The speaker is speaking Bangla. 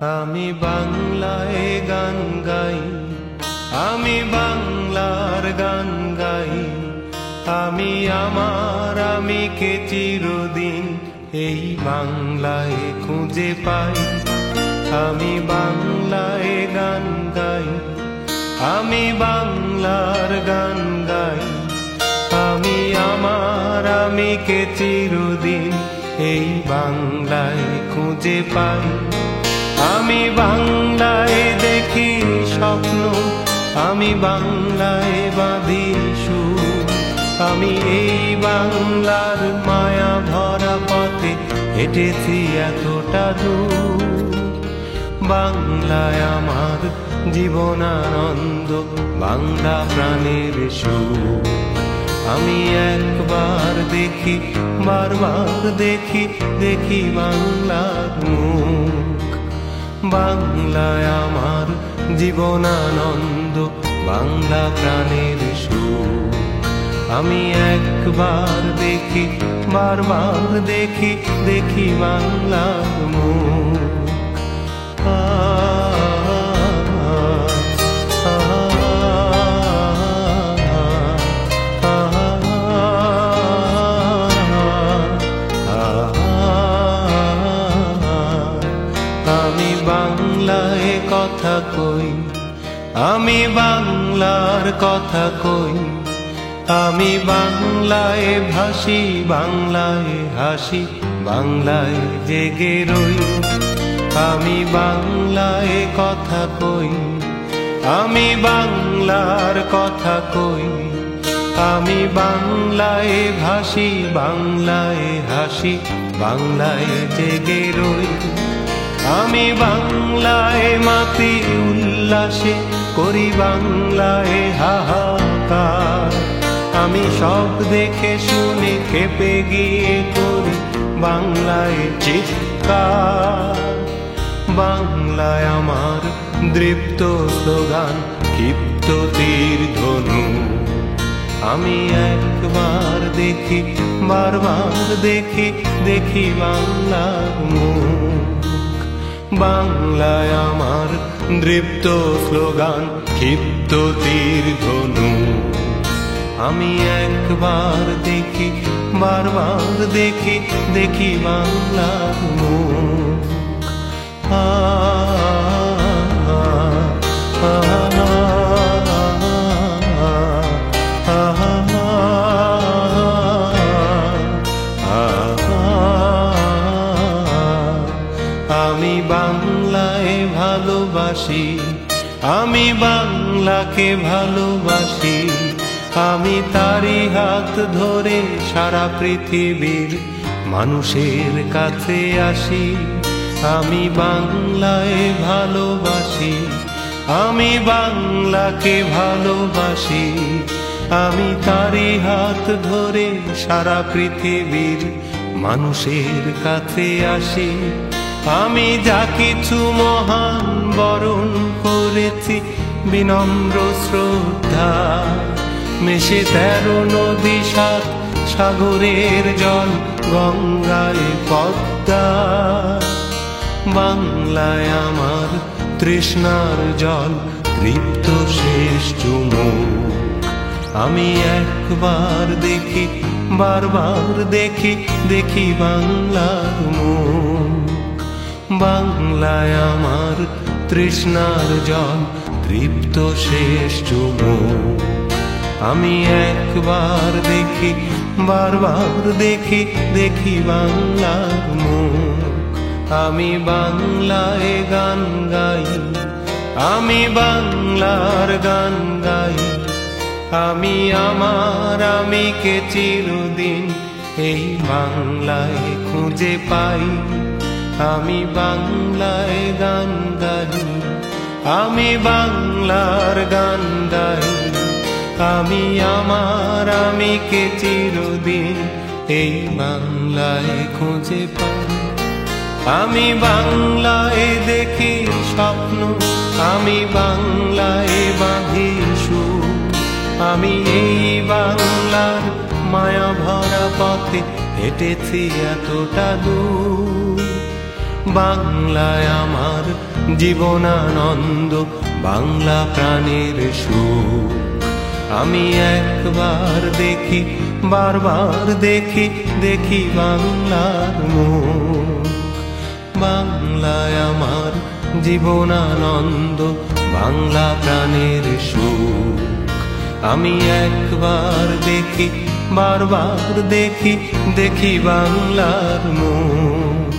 আমি বাংলায় গান গাই, আমি বাংলার গান গাই। আমি আমার আমিকে চিরদিন এই বাংলায় খুঁজে পাই। আমি বাংলায় গান গাই, আমি বাংলার গান গাই। আমি আমার আমিকে চিরদিন এই বাংলায় খুঁজে পাই। আমি বাংলায় দেখি স্বপ্ন, আমি বাংলায় বাঁধি সুর। আমি এই বাংলার মায়া ভরা পথে হেঁটেছি এতটা দূর। বাংলায় আমার জীবনানন্দ, বাংলা প্রাণের সুর। আমি একবার দেখি, বারবার দেখি, দেখি বাংলার মুখ। বাংলায় আমার জীবনানন্দ, বাংলা প্রাণের সুর। আমি একবার দেখি, বারবার দেখি, দেখি বাংলার মুখ। আমি বাংলায় কথা কই, আমি বাংলার কথা কই। আমি বাংলায় ভাসি, বাংলায় হাসি, বাংলায় জেগে রই। আমি বাংলায় কথা কই, আমি বাংলার কথা কই। আমি বাংলায় ভাসি, বাংলায় হাসি, বাংলায় জেগে রই। আমি বাংলায় মাতি উল্লাসে, করি বাংলায় হাহাকার। আমি সব দেখে শুনে খেপে গিয়ে করি বাংলায় চিৎকার। বাংলায় আমার দৃপ্ত স্লোগান, ক্ষিপ্ত তীর ধনু। আমি একবার দেখি, বারবার দেখি, দেখি বাংলার মুখ। বাংলায় আমার দৃপ্ত স্লোগান, ক্ষিপ্ত তীর ধনু। আমি একবার দেখি, বারবার দেখি, দেখি বাংলার মুখ। আমি বাংলায় ভালোবাসি, আমি বাংলাকে ভালোবাসি। আমি তারি হাত ধরে সারা পৃথিবীর মানুষের কাছে আসি। আমি বাংলায় ভালোবাসি, আমি বাংলাকে ভালোবাসি। আমি তারি হাত ধরে সারা পৃথিবীর মানুষের কাছে আসি। আমি যা কিছু মহান বরণ করেছি বিনম্র শ্রদ্ধা। মেশে 13 নদী 7 সাগরের জল, গঙ্গায় পদ্মা। বাংলায় আমার তৃষ্ণার জল, তৃপ্ত শেষ চুমুক। আমি একবার দেখি, বারবার দেখি, দেখি বাংলার মুখ। বাংলায় আমার তৃষ্ণার জল, তৃপ্ত শেষ চুমুক। আমি একবার দেখি, বারবার দেখি, দেখি বাংলার মুখ। আমি বাংলায় গান গাই, আমি বাংলার গান গাই। আমি আমার আমিকে চিরদিন এই বাংলায় খুঁজে পাই। আমি বাংলায় গান গাই, আমি বাংলার গান গাই। আমি আমার আমিকে চিরদিন এই বাংলায় খুঁজে পাই। আমি বাংলায় দেখি স্বপ্ন, আমি বাংলায় বাঁধি সুর। আমি এই বাংলার মায়া ভরা পথে হেঁটেছি এতটা দূর। বাংলায় আমার জীবনানন্দ, বাংলা প্রাণের সুখ। আমি একবার দেখি, বারবার দেখি, দেখি বাংলার মুখ। বাংলায় আমার জীবনানন্দ, বাংলা প্রাণের সুখ। আমি একবার দেখি, বারবার দেখি, দেখি বাংলার মুখ।